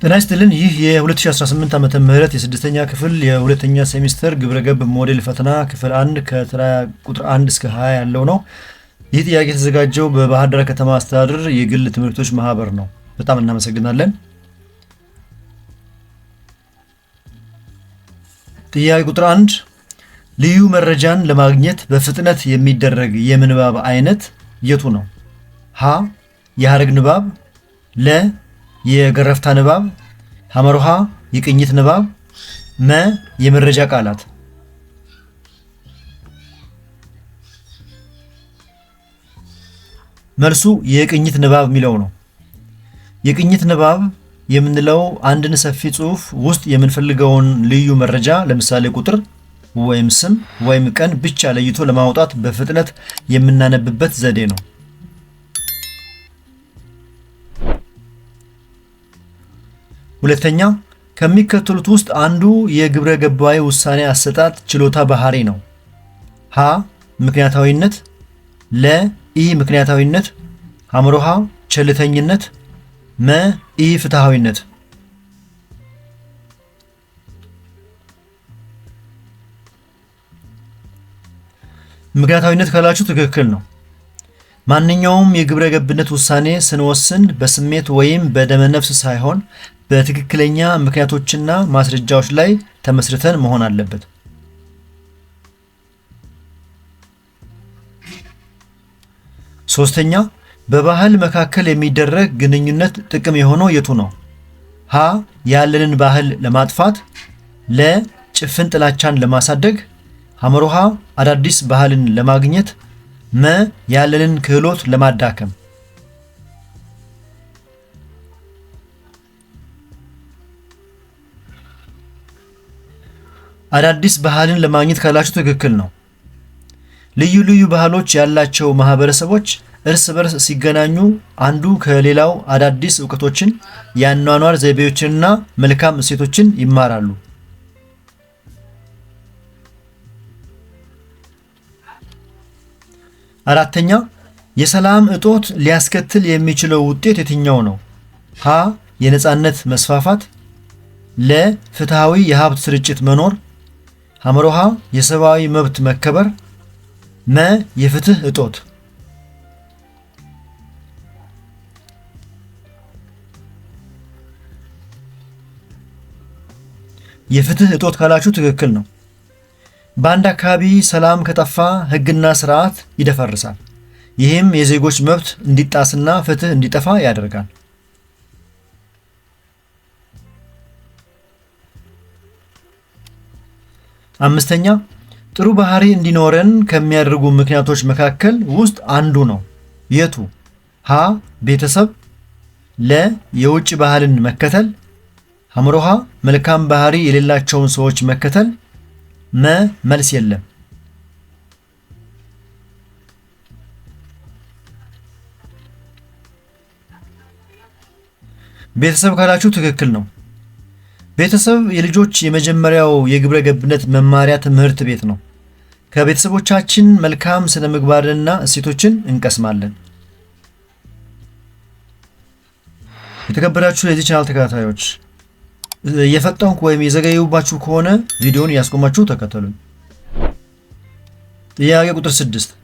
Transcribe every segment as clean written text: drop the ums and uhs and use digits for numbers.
ጤና ይስጥልን። ይህ የ2018 ዓመተ ምህረት የስድስተኛ ክፍል የሁለተኛ ሴሚስተር ግብረገብ ሞዴል ፈተና ክፍል 1 ከተራ ቁጥር 1 እስከ 20 ያለው ነው። ይህ ጥያቄ የተዘጋጀው በባህር ዳር ከተማ አስተዳደር የግል ትምህርቶች ማህበር ነው። በጣም እናመሰግናለን። ጥያቄ ቁጥር 1 ልዩ መረጃን ለማግኘት በፍጥነት የሚደረግ የምንባብ አይነት የቱ ነው? ሀ የሐረግ ንባብ፣ ለ የገረፍታ ንባብ፣ ሐመርሃ የቅኝት ንባብ፣ መ የመረጃ ቃላት። መልሱ የቅኝት ንባብ የሚለው ነው። የቅኝት ንባብ የምንለው አንድን ሰፊ ጽሑፍ ውስጥ የምንፈልገውን ልዩ መረጃ ለምሳሌ ቁጥር ወይም ስም ወይም ቀን ብቻ ለይቶ ለማውጣት በፍጥነት የምናነብበት ዘዴ ነው። ሁለተኛ ከሚከተሉት ውስጥ አንዱ የግብረ ገባዊ ውሳኔ አሰጣጥ ችሎታ ባህሪ ነው። ሀ ምክንያታዊነት፣ ለ ኢ ምክንያታዊነት፣ ሐመርሃ ቸልተኝነት፣ መ ኢ ፍትሃዊነት። ምክንያታዊነት ካላችሁ ትክክል ነው። ማንኛውም የግብረ ገብነት ውሳኔ ስንወስን በስሜት ወይም በደመነፍስ ሳይሆን በትክክለኛ ምክንያቶችና ማስረጃዎች ላይ ተመስርተን መሆን አለበት። ሶስተኛ በባህል መካከል የሚደረግ ግንኙነት ጥቅም የሆነው የቱ ነው? ሀ ያለንን ባህል ለማጥፋት፣ ለ ጭፍን ጥላቻን ለማሳደግ፣ ሐመርሃ አዳዲስ ባህልን ለማግኘት፣ መ ያለንን ክህሎት ለማዳከም። አዳዲስ ባህልን ለማግኘት ካላችሁ ትክክል ነው። ልዩ ልዩ ባህሎች ያላቸው ማህበረሰቦች እርስ በርስ ሲገናኙ አንዱ ከሌላው አዳዲስ እውቀቶችን፣ የአኗኗር ዘይቤዎችንና መልካም እሴቶችን ይማራሉ። አራተኛ የሰላም እጦት ሊያስከትል የሚችለው ውጤት የትኛው ነው? ሀ የነጻነት መስፋፋት፣ ለ ፍትሃዊ የሀብት ስርጭት መኖር፣ ሐመርሃ የሰብአዊ መብት መከበር፣ መ የፍትህ እጦት። የፍትህ እጦት ካላችሁ ትክክል ነው። በአንድ አካባቢ ሰላም ከጠፋ ሕግና ስርዓት ይደፈርሳል። ይህም የዜጎች መብት እንዲጣስና ፍትህ እንዲጠፋ ያደርጋል። አምስተኛ ጥሩ ባህሪ እንዲኖረን ከሚያደርጉ ምክንያቶች መካከል ውስጥ አንዱ ነው። የቱ? ሀ ቤተሰብ፣ ለ የውጭ ባህልን መከተል፣ ሐመርሃ መልካም ባህሪ የሌላቸውን ሰዎች መከተል፣ መ መልስ የለም። ቤተሰብ ካላችሁ ትክክል ነው። ቤተሰብ የልጆች የመጀመሪያው የግብረ ገብነት መማሪያ ትምህርት ቤት ነው። ከቤተሰቦቻችን መልካም ስነ ምግባርንና እሴቶችን እንቀስማለን። የተከበራችሁ የዚህ ቻናል ተከታታዮች እየፈጠንኩ ወይም የዘገየሁባችሁ ከሆነ ቪዲዮውን እያስቆማችሁ ተከተሉኝ። ጥያቄ ቁጥር 6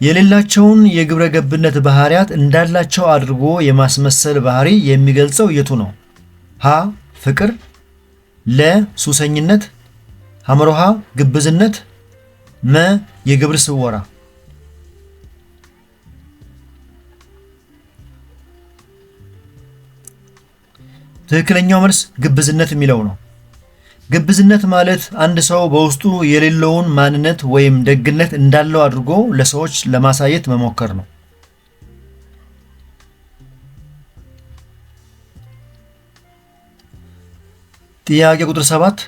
የሌላቸውን የግብረ ገብነት ባህሪያት እንዳላቸው አድርጎ የማስመሰል ባህሪ የሚገልጸው የቱ ነው? ሀ ፍቅር፣ ለ ሱሰኝነት፣ ሐመርሃ ግብዝነት፣ መ የግብር ስወራ። ትክክለኛው መልስ ግብዝነት የሚለው ነው። ግብዝነት ማለት አንድ ሰው በውስጡ የሌለውን ማንነት ወይም ደግነት እንዳለው አድርጎ ለሰዎች ለማሳየት መሞከር ነው። ጥያቄ ቁጥር 7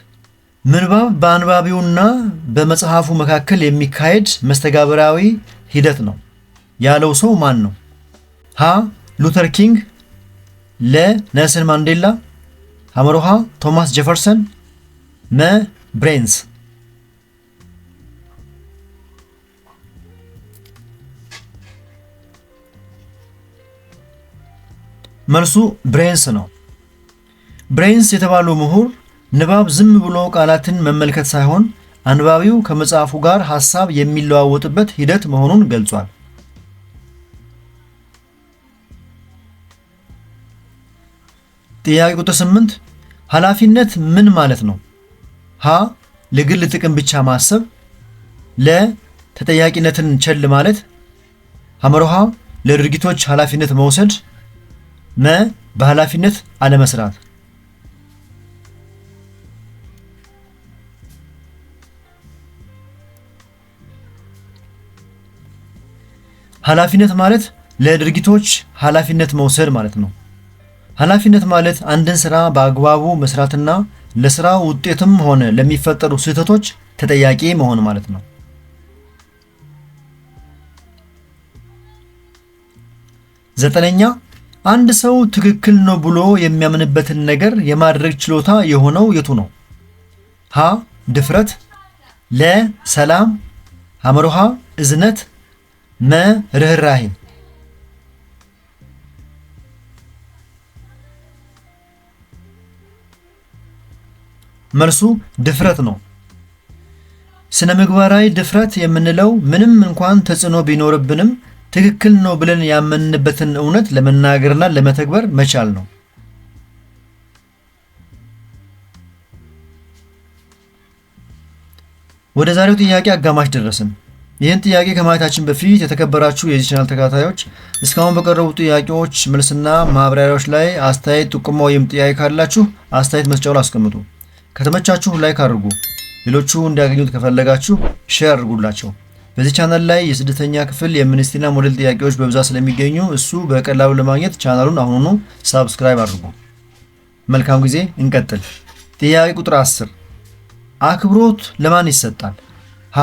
ምንባብ በአንባቢውና በመጽሐፉ መካከል የሚካሄድ መስተጋብራዊ ሂደት ነው ያለው ሰው ማን ነው? ሀ ሉተር ኪንግ፣ ለ ኔልሰን ማንዴላ፣ ሐመርሃ ቶማስ ጄፈርሰን፣ መ ብሬንስ። መልሱ ብሬንስ ነው። ብሬንስ የተባለው ምሁር ንባብ ዝም ብሎ ቃላትን መመልከት ሳይሆን አንባቢው ከመጽሐፉ ጋር ሐሳብ የሚለዋወጥበት ሂደት መሆኑን ገልጿል። ጥያቄ ቁጥር 8 ኃላፊነት ምን ማለት ነው? ሀ ለግል ጥቅም ብቻ ማሰብ፣ ለ ተጠያቂነትን ቸል ማለት፣ ሐመሮሃ ለድርጊቶች ኃላፊነት መውሰድ፣ መ በኃላፊነት አለመስራት። ኃላፊነት ማለት ለድርጊቶች ኃላፊነት መውሰድ ማለት ነው። ኃላፊነት ማለት አንድን ስራ በአግባቡ መስራትና ለስራው ውጤትም ሆነ ለሚፈጠሩ ስህተቶች ተጠያቂ መሆን ማለት ነው። ዘጠነኛ አንድ ሰው ትክክል ነው ብሎ የሚያምንበትን ነገር የማድረግ ችሎታ የሆነው የቱ ነው? ሀ ድፍረት፣ ለ ሰላም፣ ሐመሮሃ እዝነት፣ መ ርህራሄ። መልሱ ድፍረት ነው። ስነ ምግባራዊ ድፍረት የምንለው ምንም እንኳን ተጽዕኖ ቢኖርብንም ትክክል ነው ብለን ያመንበትን እውነት ለመናገርና ለመተግበር መቻል ነው። ወደ ዛሬው ጥያቄ አጋማሽ ደረስን። ይህን ጥያቄ ከማየታችን በፊት የተከበራችሁ የዚህ ቻናል ተከታታዮች እስካሁን በቀረቡ ጥያቄዎች መልስና ማብራሪያዎች ላይ አስተያየት፣ ጥቆማ ወይም ጥያቄ ካላችሁ አስተያየት መስጫው ላይ አስቀምጡ። ከተመቻችሁ ላይክ አድርጉ። ሌሎቹ እንዲያገኙት ከፈለጋችሁ ሼር አድርጉላቸው። በዚህ ቻናል ላይ የስድስተኛ ክፍል የሚኒስትሪና ሞዴል ጥያቄዎች በብዛት ስለሚገኙ እሱ በቀላሉ ለማግኘት ቻናሉን አሁኑኑ ሳብስክራይብ አድርጉ። መልካም ጊዜ። እንቀጥል። ጥያቄ ቁጥር 10 አክብሮት ለማን ይሰጣል? ሀ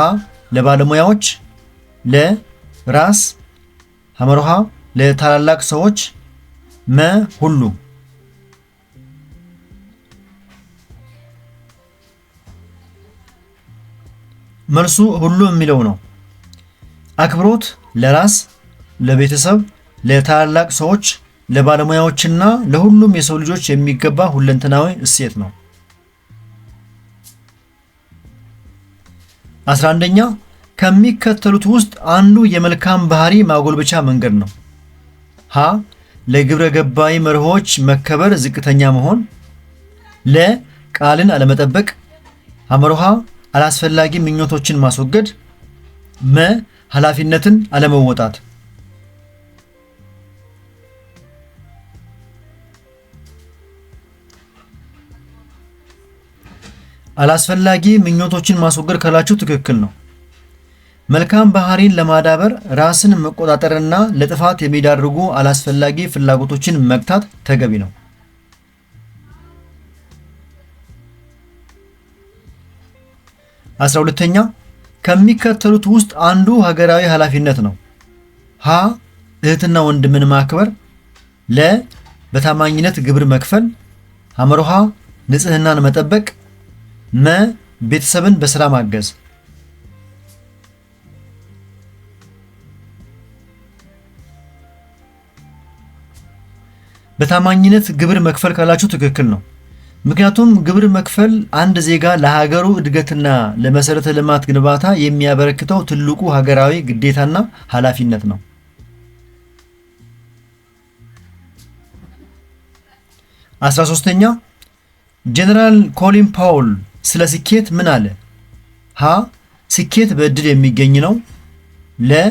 ለባለሙያዎች፣ ለ ራስ፣ ሐመሮሃ ለታላላቅ ሰዎች፣ መ ሁሉም። መልሱ ሁሉም የሚለው ነው። አክብሮት ለራስ፣ ለቤተሰብ፣ ለታላላቅ ሰዎች፣ ለባለሙያዎችና ለሁሉም የሰው ልጆች የሚገባ ሁለንተናዊ እሴት ነው። 11ኛ ከሚከተሉት ውስጥ አንዱ የመልካም ባህሪ ማጎልበቻ መንገድ ነው። ሀ ለግብረ ገባዊ መርሆች መከበር ዝቅተኛ መሆን፣ ለ ቃልን አለመጠበቅ፣ ሐመሮሃ አላስፈላጊ ምኞቶችን ማስወገድ፣ መ ኃላፊነትን አለመወጣት። አላስፈላጊ ምኞቶችን ማስወገድ ካላችሁ ትክክል ነው። መልካም ባህሪን ለማዳበር ራስን መቆጣጠርና ለጥፋት የሚዳርጉ አላስፈላጊ ፍላጎቶችን መግታት ተገቢ ነው። 12ኛ ከሚከተሉት ውስጥ አንዱ ሀገራዊ ኃላፊነት ነው። ሀ እህትና ወንድምን ማክበር፣ ለ በታማኝነት ግብር መክፈል፣ ሐመሮሃ ንጽህናን መጠበቅ፣ መ ቤተሰብን በስራ ማገዝ። በታማኝነት ግብር መክፈል ካላችሁ ትክክል ነው። ምክንያቱም ግብር መክፈል አንድ ዜጋ ለሀገሩ እድገትና ለመሰረተ ልማት ግንባታ የሚያበረክተው ትልቁ ሀገራዊ ግዴታና ኃላፊነት ነው። 13ኛ ጀነራል ኮሊን ፓውል ስለ ስኬት ምን አለ? ሀ ስኬት በእድል የሚገኝ ነው። ለ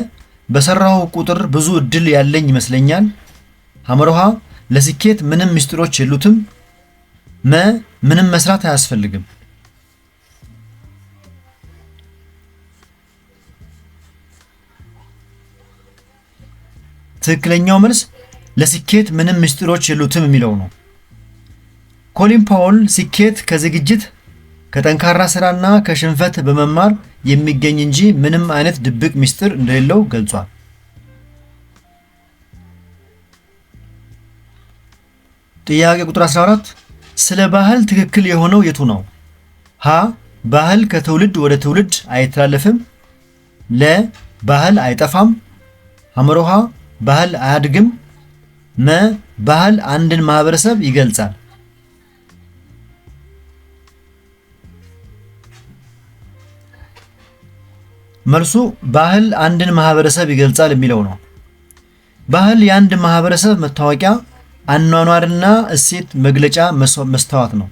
በሰራው ቁጥር ብዙ እድል ያለኝ ይመስለኛል። ሐመሮሃ ለስኬት ምንም ምስጢሮች የሉትም። መ ምንም መስራት አያስፈልግም። ትክክለኛው መልስ ለስኬት ምንም ምስጢሮች የሉትም የሚለው ነው። ኮሊን ፓውል ስኬት ከዝግጅት ከጠንካራ ስራና ከሽንፈት በመማር የሚገኝ እንጂ ምንም አይነት ድብቅ ምስጢር እንደሌለው ገልጿል። ጥያቄ ቁጥር 14 ስለ ባህል ትክክል የሆነው የቱ ነው? ሀ ባህል ከትውልድ ወደ ትውልድ አይተላለፍም። ለ ባህል አይጠፋም። ሐመሮሃ ባህል አያድግም። መ ባህል አንድን ማህበረሰብ ይገልጻል። መልሱ ባህል አንድን ማህበረሰብ ይገልጻል የሚለው ነው። ባህል የአንድ ማህበረሰብ መታወቂያ፣ አኗኗርና እሴት መግለጫ መስታወት ነው።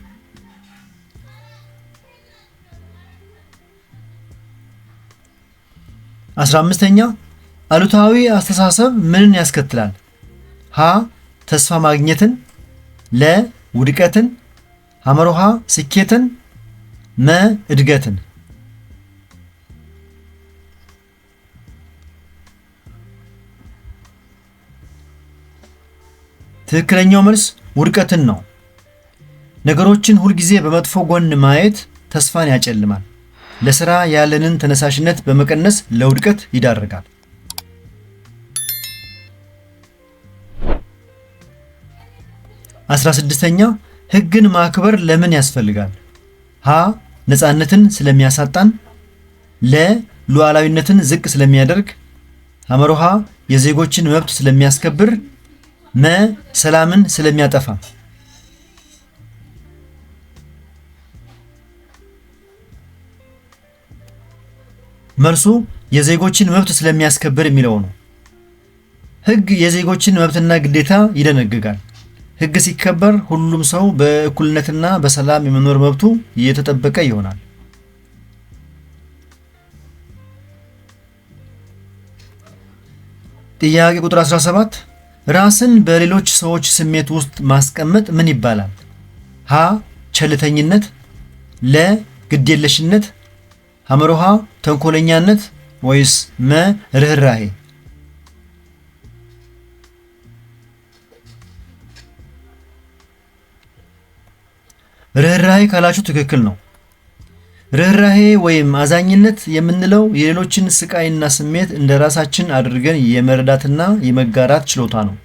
15ኛ አሉታዊ አስተሳሰብ ምንን ያስከትላል? ሀ ተስፋ ማግኘትን፣ ለ ውድቀትን፣ ሐመሮሃ ስኬትን፣ መ እድገትን። ትክክለኛው መልስ ውድቀትን ነው። ነገሮችን ሁልጊዜ በመጥፎ ጎን ማየት ተስፋን ያጨልማል፣ ለሥራ ያለንን ተነሳሽነት በመቀነስ ለውድቀት ይዳርጋል። 16ኛ ሕግን ማክበር ለምን ያስፈልጋል? ሀ ነፃነትን ስለሚያሳጣን፣ ለ ሉዓላዊነትን ዝቅ ስለሚያደርግ፣ ሐመሮሃ የዜጎችን መብት ስለሚያስከብር፣ መ ሰላምን ስለሚያጠፋ። መልሱ የዜጎችን መብት ስለሚያስከብር የሚለው ነው። ሕግ የዜጎችን መብትና ግዴታ ይደነግጋል። ሕግ ሲከበር ሁሉም ሰው በእኩልነትና በሰላም የመኖር መብቱ እየተጠበቀ ይሆናል። ጥያቄ ቁጥር 17 ራስን በሌሎች ሰዎች ስሜት ውስጥ ማስቀመጥ ምን ይባላል? ሀ ቸልተኝነት፣ ለ ግዴለሽነት፣ ሐመሮሃ ተንኮለኛነት ወይስ መ ርህራሄ? ርህራሄ ካላችሁ ትክክል ነው። ርህራሄ ወይም አዛኝነት የምንለው የሌሎችን ስቃይና ስሜት እንደ ራሳችን አድርገን የመረዳትና የመጋራት ችሎታ ነው።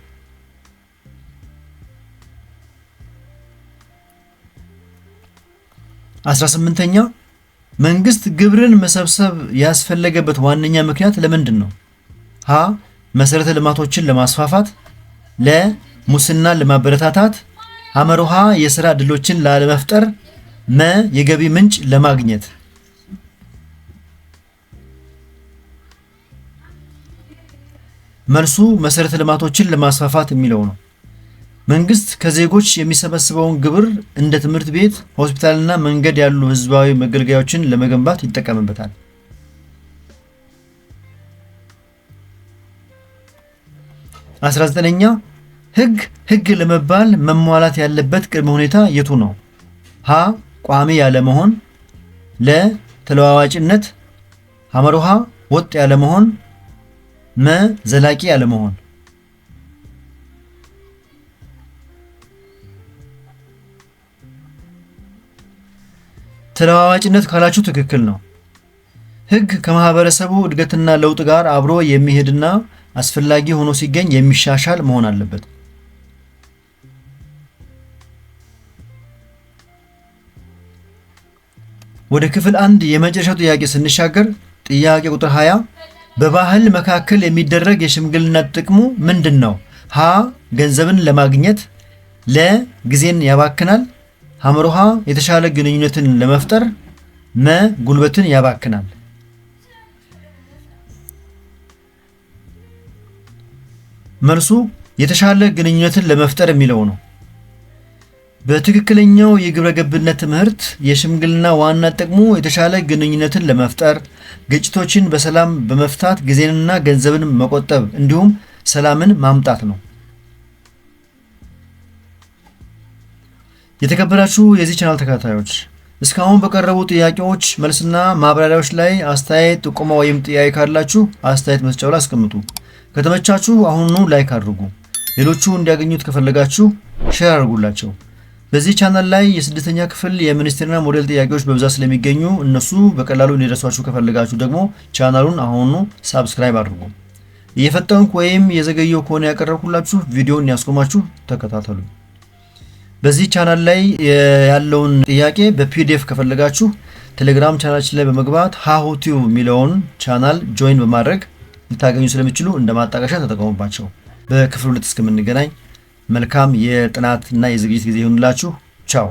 18ኛ መንግስት ግብርን መሰብሰብ ያስፈለገበት ዋነኛ ምክንያት ለምንድን ነው? ሀ መሰረተ ልማቶችን ለማስፋፋት፣ ለ ሙስናን ለማበረታታት፣ ሐመሮሃ የሥራ ዕድሎችን ላለመፍጠር፣ መ የገቢ ምንጭ ለማግኘት። መልሱ መሰረተ ልማቶችን ለማስፋፋት የሚለው ነው። መንግስት ከዜጎች የሚሰበስበውን ግብር እንደ ትምህርት ቤት፣ ሆስፒታልና መንገድ ያሉ ህዝባዊ መገልገያዎችን ለመገንባት ይጠቀምበታል። 19ኛ ህግ ለመባል መሟላት ያለበት ቅድመ ሁኔታ የቱ ነው? ሀ ቋሚ ያለመሆን፣ ለ ተለዋዋጭነት፣ ሐመሮሃ ወጥ ያለመሆን፣ መ ዘላቂ ያለመሆን። ተለዋዋጭነት ካላችሁ ትክክል ነው። ህግ ከማህበረሰቡ እድገትና ለውጥ ጋር አብሮ የሚሄድና አስፈላጊ ሆኖ ሲገኝ የሚሻሻል መሆን አለበት። ወደ ክፍል 1 የመጨረሻው ጥያቄ ስንሻገር ጥያቄ ቁጥር 20 በባህል መካከል የሚደረግ የሽምግልና ጥቅሙ ምንድን ነው? ሀ ገንዘብን ለማግኘት፣ ለ ጊዜን ያባክናል፣ ሐመሮሃ የተሻለ ግንኙነትን ለመፍጠር፣ መ ጉልበትን ያባክናል። መልሱ የተሻለ ግንኙነትን ለመፍጠር የሚለው ነው። በትክክለኛው የግብረ ገብነት ትምህርት የሽምግልና ዋና ጥቅሙ የተሻለ ግንኙነትን ለመፍጠር፣ ግጭቶችን በሰላም በመፍታት ጊዜንና ገንዘብን መቆጠብ እንዲሁም ሰላምን ማምጣት ነው። የተከበራችሁ የዚህ ቻናል ተከታታዮች እስካሁን በቀረቡ ጥያቄዎች መልስና ማብራሪያዎች ላይ አስተያየት፣ ጥቆማ ወይም ጥያቄ ካላችሁ አስተያየት መስጫው ላይ አስቀምጡ። ከተመቻችሁ አሁኑኑ ላይክ አድርጉ። ሌሎቹ እንዲያገኙት ከፈለጋችሁ ሼር አድርጉላቸው። በዚህ ቻናል ላይ የስድስተኛ ክፍል የሚኒስትርና ሞዴል ጥያቄዎች በብዛት ስለሚገኙ እነሱ በቀላሉ እንዲደርሷችሁ ከፈለጋችሁ ደግሞ ቻናሉን አሁኑ ሳብስክራይብ አድርጉ። እየፈጠንኩ ወይም የዘገየው ከሆነ ያቀረብኩላችሁ ቪዲዮን ያስቆማችሁ ተከታተሉ። በዚህ ቻናል ላይ ያለውን ጥያቄ በፒዲኤፍ ከፈለጋችሁ ቴሌግራም ቻናላችን ላይ በመግባት ሃሁቲው የሚለውን ቻናል ጆይን በማድረግ ልታገኙ ስለሚችሉ እንደ ማጣቀሻ ተጠቀሙባቸው። በክፍል 2 እስከምንገናኝ መልካም የጥናትና የዝግጅት ጊዜ ይሁንላችሁ። ቻው።